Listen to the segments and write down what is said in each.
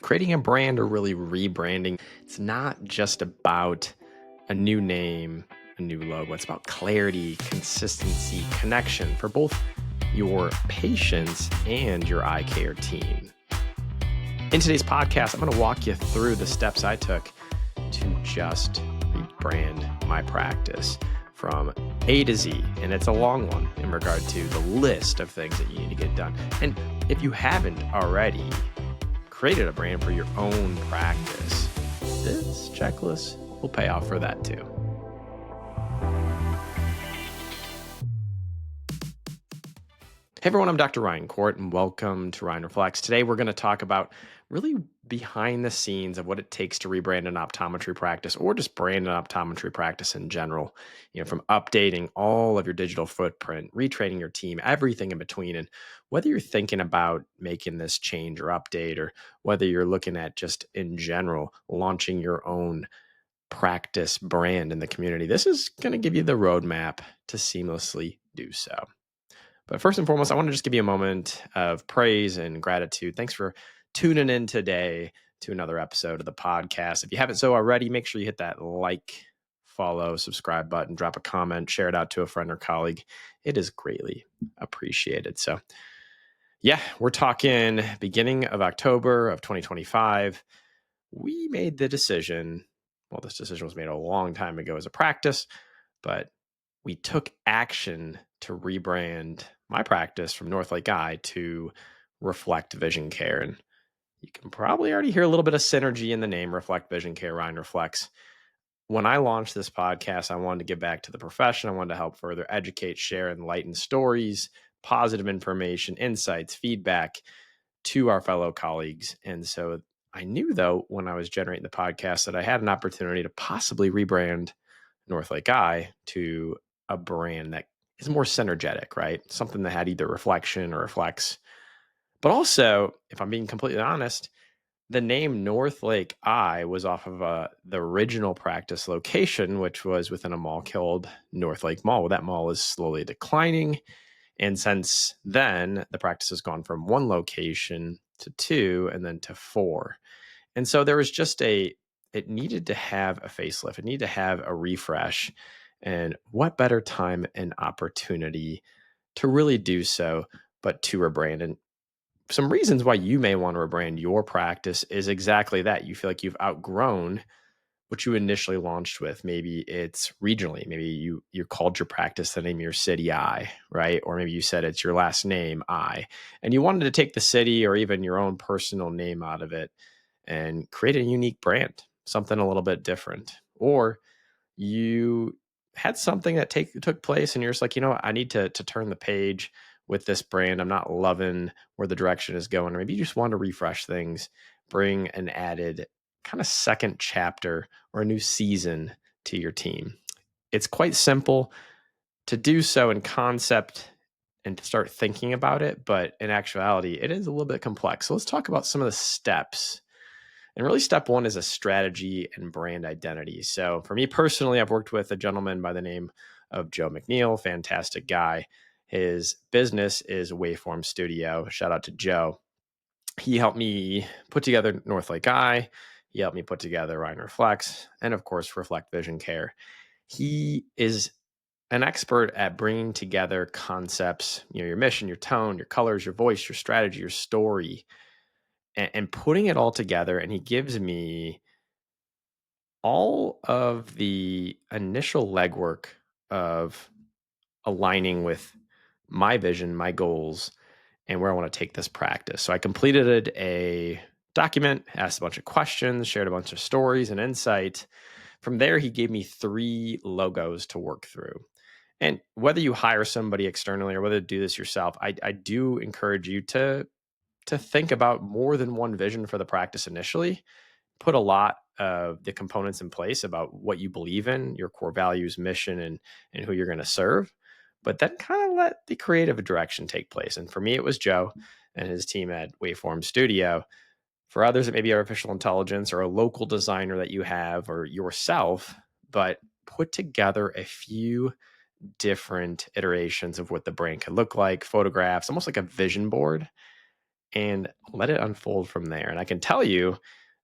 Creating a brand or really rebranding, it's not just about a new name, a new logo. It's about clarity, consistency, connection for both your patients and your eye care team. In today's podcast, I'm going to walk you through the steps I took to just rebrand my practice from A to Z. And it's a long one in regard to the list of things that you need to get done. And if you haven't already created a brand for your own practice, this checklist will pay off for that too. Hey everyone, I'm Dr. Ryan Corte, and welcome to Ryan Reflects. Today we're going to talk about really behind the scenes of what it takes to rebrand an optometry practice or just brand an optometry practice in general. From updating all of your digital footprint, retraining your team, everything in between. And whether you're thinking about making this change or update, or whether you're looking at just in general launching your own practice brand in the community, this is going to give you the roadmap to seamlessly do so. But first and foremost, I want to just give you a moment of praise and gratitude. Thanks for tuning in today to another episode of the podcast. If you haven't so already, make sure you hit that like, follow, subscribe button, drop a comment, share it out to a friend or colleague. It is greatly appreciated. So yeah, we're talking beginning of October of 2025. We made the decision. Well, this decision was made a long time ago as a practice, but we took action to rebrand my practice from Northlake Eye to Reflect Vision Care. And you can probably already hear a little bit of synergy in the name Reflect Vision Care, Ryan Reflects. When I launched this podcast, I wanted to give back to the profession. I wanted to help further educate, share, enlighten stories, positive information, insights, feedback to our fellow colleagues. And so I knew, though, when I was generating the podcast, that I had an opportunity to possibly rebrand Northlake Eye to a brand that is more synergetic, right? Something that had either reflection or reflects. But also, if I'm being completely honest, the name Northlake Eye was off of the original practice location, which was within a mall called Northlake Mall. Well, that mall is slowly declining. And since then, the practice has gone from one location to two and then to four. And so there was just it needed to have a facelift. It needed to have a refresh. And what better time and opportunity to really do so, but to rebrand? And some reasons why you may want to rebrand your practice is exactly that. You feel like you've outgrown what you initially launched with. Maybe it's regionally. Maybe you called your practice the name of your city, I, right? Or maybe you said it's your last name, I, and you wanted to take the city or even your own personal name out of it and create a unique brand, something a little bit different. Or you had something that took place and you're just like, I need to turn the page with this brand. I'm not loving where the direction is going. Or maybe you just want to refresh things, bring an added kind of second chapter or a new season to your team. It's quite simple to do so in concept and to start thinking about it, but in actuality, it is a little bit complex. So let's talk about some of the steps. And really, step one is a strategy and brand identity. So for me personally, I've worked with a gentleman by the name of Joe McNeil, fantastic guy. His business is Waveform Studio. Shout out to Joe. He helped me put together Northlake Eye. He helped me put together Ryan Reflects, and of course, Reflect Vision Care. He is an expert at bringing together concepts, your mission, your tone, your colors, your voice, your strategy, your story, and putting it all together. And he gives me all of the initial legwork of aligning with my vision, my goals, and where I want to take this practice. So I completed a document, asked a bunch of questions, shared a bunch of stories and insight. From there, he gave me 3 logos to work through. And whether you hire somebody externally or whether to do this yourself, I do encourage you to think about more than one vision for the practice initially. Put a lot of the components in place about what you believe in, your core values, mission, and who you're going to serve. But then kind of let the creative direction take place. And for me, it was Joe and his team at Waveform Studio. For others, it may be artificial intelligence or a local designer that you have or yourself, but put together a few different iterations of what the brand could look like, photographs, almost like a vision board, and let it unfold from there. And I can tell you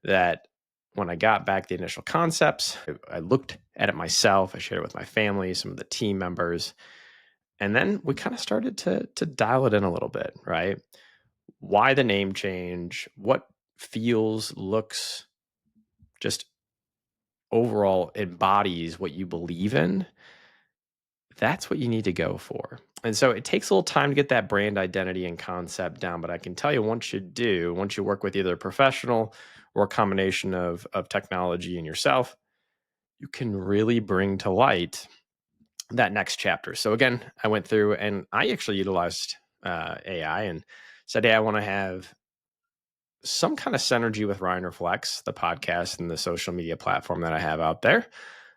that when I got back the initial concepts, I looked at it myself. I shared it with my family, some of the team members, and then we kind of started to dial it in a little bit, right? Why the name change? What feels, looks, just overall embodies what you believe in? That's what you need to go for. And so it takes a little time to get that brand identity and concept down. But I can tell you, once you work with either a professional or a combination of technology and yourself, you can really bring to light that next chapter. So again, I went through and I actually utilized AI and said, hey, I want to have some kind of synergy with Ryan Reflects, the podcast and the social media platform that I have out there,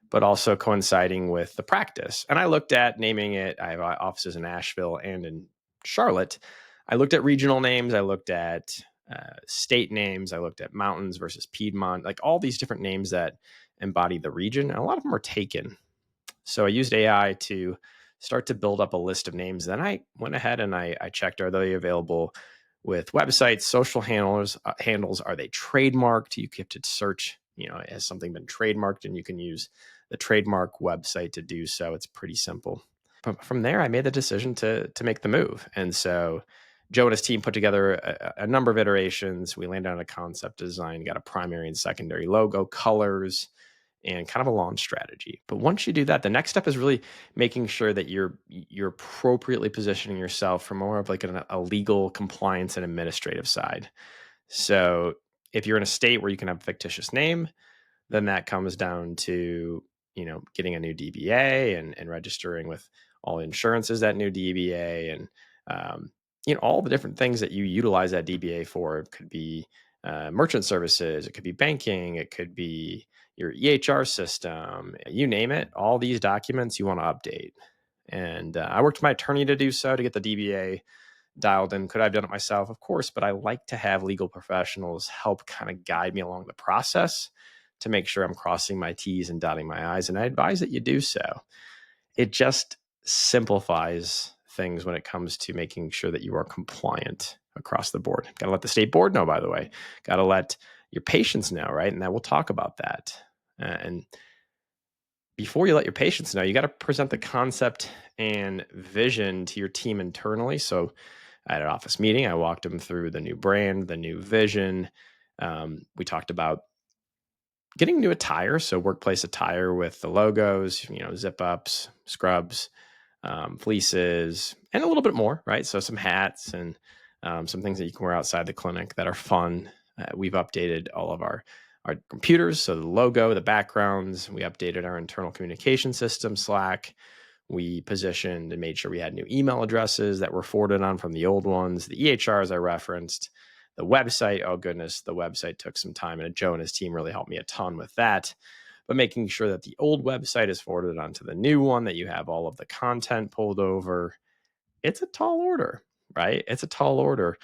but also coinciding with the practice. And I looked at naming it. I have offices in Asheville and in Charlotte. I looked at regional names. I looked at state names. I looked at mountains versus Piedmont, like all these different names that embody the region. And a lot of them are taken. So I used AI to start to build up a list of names. Then I went ahead and I checked, are they available with websites, social handles? Are they trademarked? You have to search, has something been trademarked, and you can use the trademark website to do so. It's pretty simple. But from there, I made the decision to make the move. And so Joe and his team put together a number of iterations. We landed on a concept design, got a primary and secondary logo, colors, and kind of a launch strategy. But once you do that, the next step is really making sure that you're appropriately positioning yourself for more of like a legal compliance and administrative side. So if you're in a state where you can have a fictitious name, then that comes down to, getting a new DBA and registering with all insurances, that new DBA, and, all the different things that you utilize that DBA for. It could be merchant services, it could be banking, it could be your EHR system, you name it. All these documents you want to update. And I worked with my attorney to do so, to get the DBA dialed in. Could I have done it myself? Of course, but I like to have legal professionals help kind of guide me along the process to make sure I'm crossing my T's and dotting my I's. And I advise that you do so. It just simplifies things when it comes to making sure that you are compliant across the board. Got to let the state board know, by the way. Got to let your patients know, right? And then we'll talk about that. And before you let your patients know, you got to present the concept and vision to your team internally. So at an office meeting, I walked them through the new brand, the new vision. We talked about getting new attire, so workplace attire with the logos, zip ups, scrubs, fleeces, and a little bit more, right? So some hats and some things that you can wear outside the clinic that are fun. We've updated all of our computers, so the logo, the backgrounds. We updated our internal communication system, Slack. We positioned and made sure we had new email addresses that were forwarded on from the old ones. The EHRs I referenced. The website, oh goodness, the website took some time, and Joe and his team really helped me a ton with that. But making sure that the old website is forwarded onto the new one, that you have all of the content pulled over. It's a tall order, right? It's a tall order.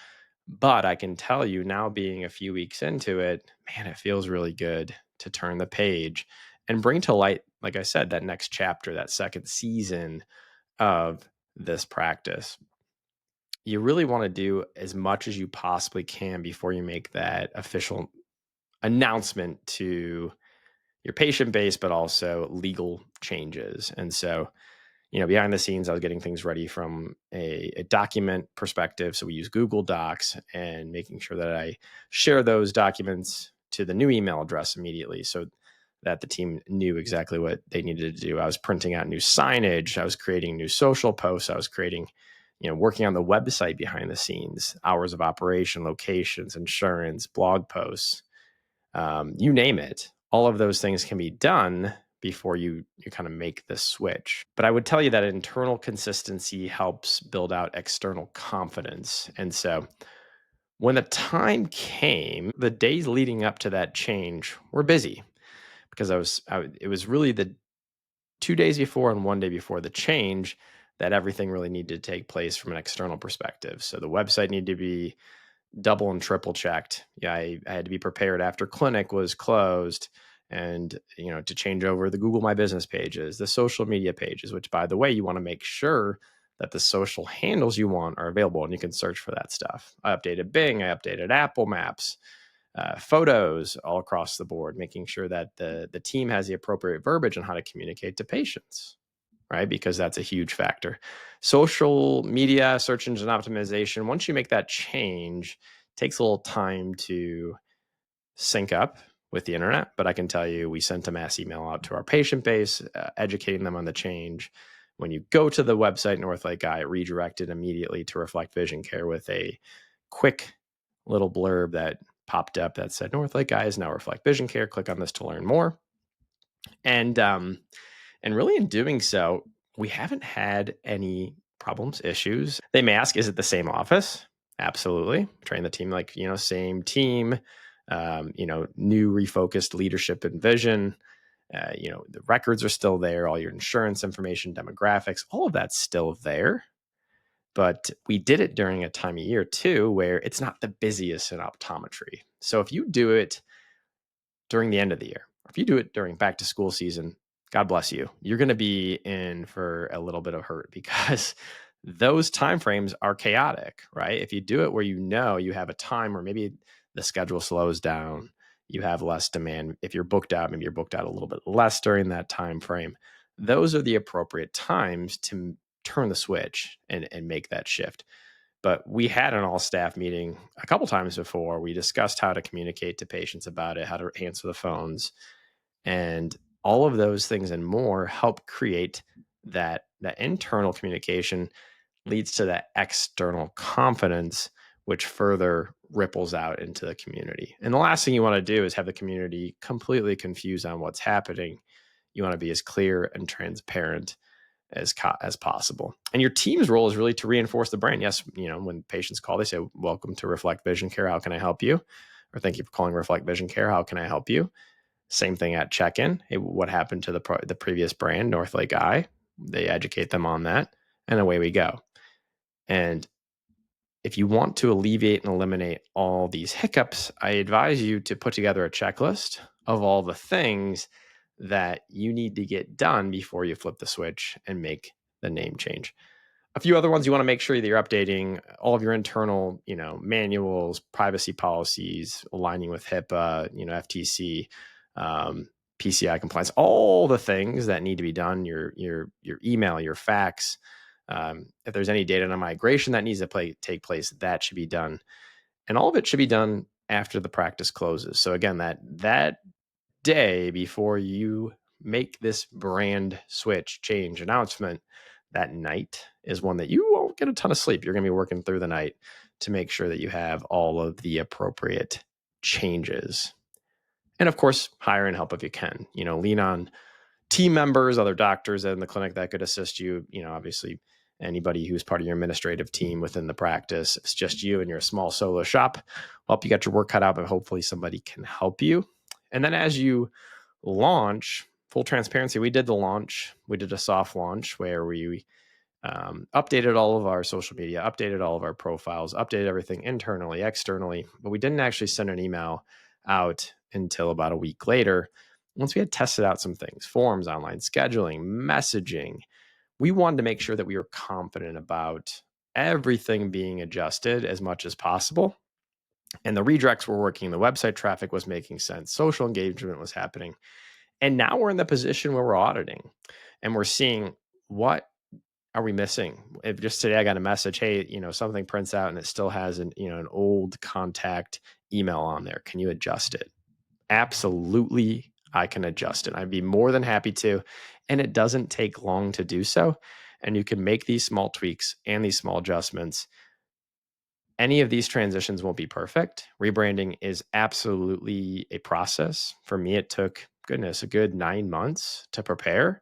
But I can tell you now, being a few weeks into it, man, it feels really good to turn the page and bring to light, like I said, that next chapter, that second season of this practice. You really want to do as much as you possibly can before you make that official announcement to your patient base, but also legal changes. And so, behind the scenes, I was getting things ready from a document perspective. So we use Google Docs, and making sure that I share those documents to the new email address immediately, so that the team knew exactly what they needed to do. I was printing out new signage. I was creating new social posts. I was creating, working on the website behind the scenes, hours of operation, locations, insurance, blog posts, you name it. All of those things can be done before you kind of make the switch. But I would tell you that internal consistency helps build out external confidence. And so when the time came, the days leading up to that change were busy, because it was really the 2 days before and 1 day before the change that everything really needed to take place from an external perspective. So the website needed to be double and triple checked. Yeah, I had to be prepared after clinic was closed, and to change over the Google My Business pages, the social media pages, which, by the way, you want to make sure that the social handles you want are available, and you can search for that stuff. I updated Bing, I updated Apple Maps, photos all across the board, making sure that the team has the appropriate verbiage on how to communicate to patients, right? Because that's a huge factor. Social media, search engine optimization, once you make that change, takes a little time to sync up with the internet. But I can tell you, we sent a mass email out to our patient base, educating them on the change. When you go to the website, Northlake Eye, it redirected immediately to Reflect Vision Care with a quick little blurb that popped up that said, Northlake Eye is now Reflect Vision Care. Click on this to learn more. And really in doing so, we haven't had any problems, issues. They may ask, is it the same office? Absolutely. Train the team like, same team, new refocused leadership and vision. The records are still there, all your insurance information, demographics, all of that's still there. But we did it during a time of year too, where it's not the busiest in optometry. So if you do it during the end of the year, or if you do it during back to school season, God bless you. You're going to be in for a little bit of hurt because those timeframes are chaotic, right? If you do it where you have a time where maybe the schedule slows down, you have less demand. If you're booked out, maybe you're booked out a little bit less during that time frame. Those are the appropriate times to turn the switch and make that shift. But we had an all staff meeting a couple times before. We discussed how to communicate to patients about it, how to answer the phones, and all of those things and more help create that internal communication leads to that external confidence, which further ripples out into the community. And the last thing you want to do is have the community completely confused on what's happening. You want to be as clear and transparent as possible. And your team's role is really to reinforce the brand. Yes, when patients call, they say, welcome to Reflect Vision Care. How can I help you? Or thank you for calling Reflect Vision Care. How can I help you? Same thing at check-in. Hey, what happened to the previous brand, Northlake Eye? They educate them on that, and away we go. And if you want to alleviate and eliminate all these hiccups, I advise you to put together a checklist of all the things that you need to get done before you flip the switch and make the name change. A few other ones you want to make sure that you're updating all of your internal, manuals, privacy policies, aligning with HIPAA, FTC, PCI compliance, all the things that need to be done. Your email, your fax. If there's any data migration that needs to take place, that should be done, and all of it should be done after the practice closes. So again, that day before you make this brand switch change announcement, that night is one that you won't get a ton of sleep. You're going to be working through the night to make sure that you have all of the appropriate changes. And of course, hire and help if you can. Lean on team members, other doctors in the clinic that could assist you. Obviously, anybody who's part of your administrative team within the practice. If it's just you and you're a small solo shop, well, you got your work cut out, but hopefully somebody can help you. And then as you launch, full transparency, we did the launch. We did a soft launch where we updated all of our social media, updated all of our profiles, updated everything internally, externally, but we didn't actually send an email out until about a week later. Once we had tested out some things, forms, online scheduling, messaging, we wanted to make sure that we were confident about everything being adjusted as much as possible. And the redirects were working, the website traffic was making sense, social engagement was happening. And now we're in the position where we're auditing and we're seeing what are we missing? If just today I got a message, hey, something prints out and it still has an old contact email on there. Can you adjust it? Absolutely, I can adjust it. I'd be more than happy to. And it doesn't take long to do so. And you can make these small tweaks and these small adjustments. Any of these transitions won't be perfect. Rebranding is absolutely a process. For me, it took, a good 9 months to prepare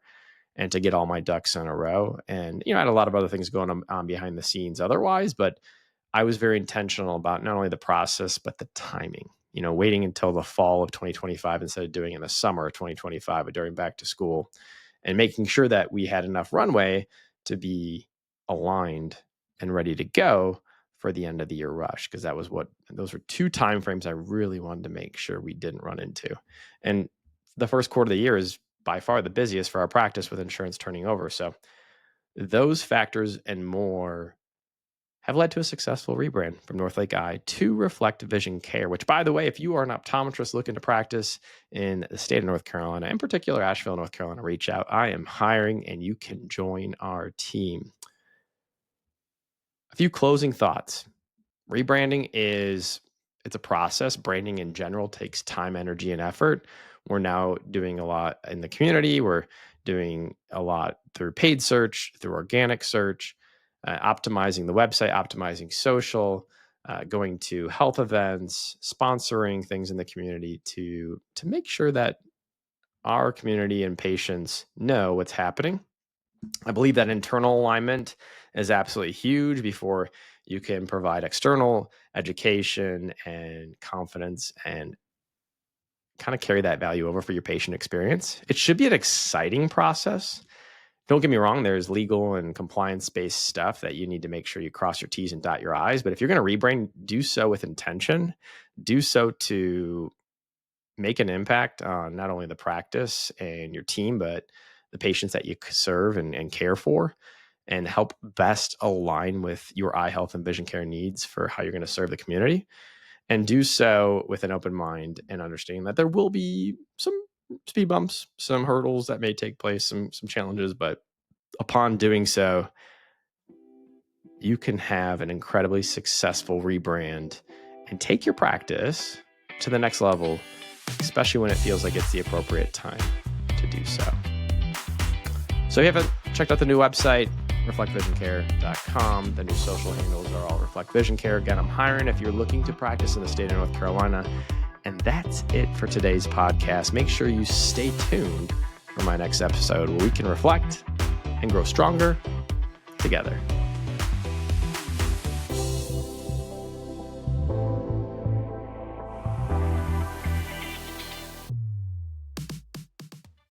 and to get all my ducks in a row. And, I had a lot of other things going on behind the scenes otherwise, but I was very intentional about not only the process, but the timing, waiting until the fall of 2025 instead of doing it in the summer of 2025, but during back to school, and making sure that we had enough runway to be aligned and ready to go for the end of the year rush. Because those were two timeframes I really wanted to make sure we didn't run into. And the first quarter of the year is by far the busiest for our practice with insurance turning over. So Those factors and more have led to a successful rebrand from Northlake Eye to Reflect Vision Care, which, by the way, if you are an optometrist looking to practice in the state of North Carolina, in particular Asheville, North Carolina, reach out. I am hiring and you can join our team. A few closing thoughts. Rebranding it's a process. Branding in general takes time, energy, and effort. We're now doing a lot in the community. We're doing a lot through paid search, through organic search, optimizing the website, optimizing social, going to health events, sponsoring things in the community to make sure that our community and patients know what's happening. I believe that internal alignment is absolutely huge before you can provide external education and confidence and kind of carry that value over for your patient experience. It should be an exciting process. Don't get me wrong, there's legal and compliance-based stuff that you need to make sure you cross your T's and dot your I's. But if you're going to rebrand, do so with intention. Do so to make an impact on not only the practice and your team, but the patients that you serve and care for, and help best align with your eye health and vision care needs for how you're going to serve the community. And do so with an open mind and understanding that there will be some speed bumps, some hurdles that may take place, some challenges, but upon doing so, you can have an incredibly successful rebrand and take your practice to the next level, especially when it feels like it's the appropriate time to do so. So if you haven't checked out the new website, reflectvisioncare.com, the new social handles are all Reflect Vision Care. Again, I'm hiring if you're looking to practice in the state of North Carolina. And that's it for today's podcast. Make sure you stay tuned for my next episode where we can reflect and grow stronger together.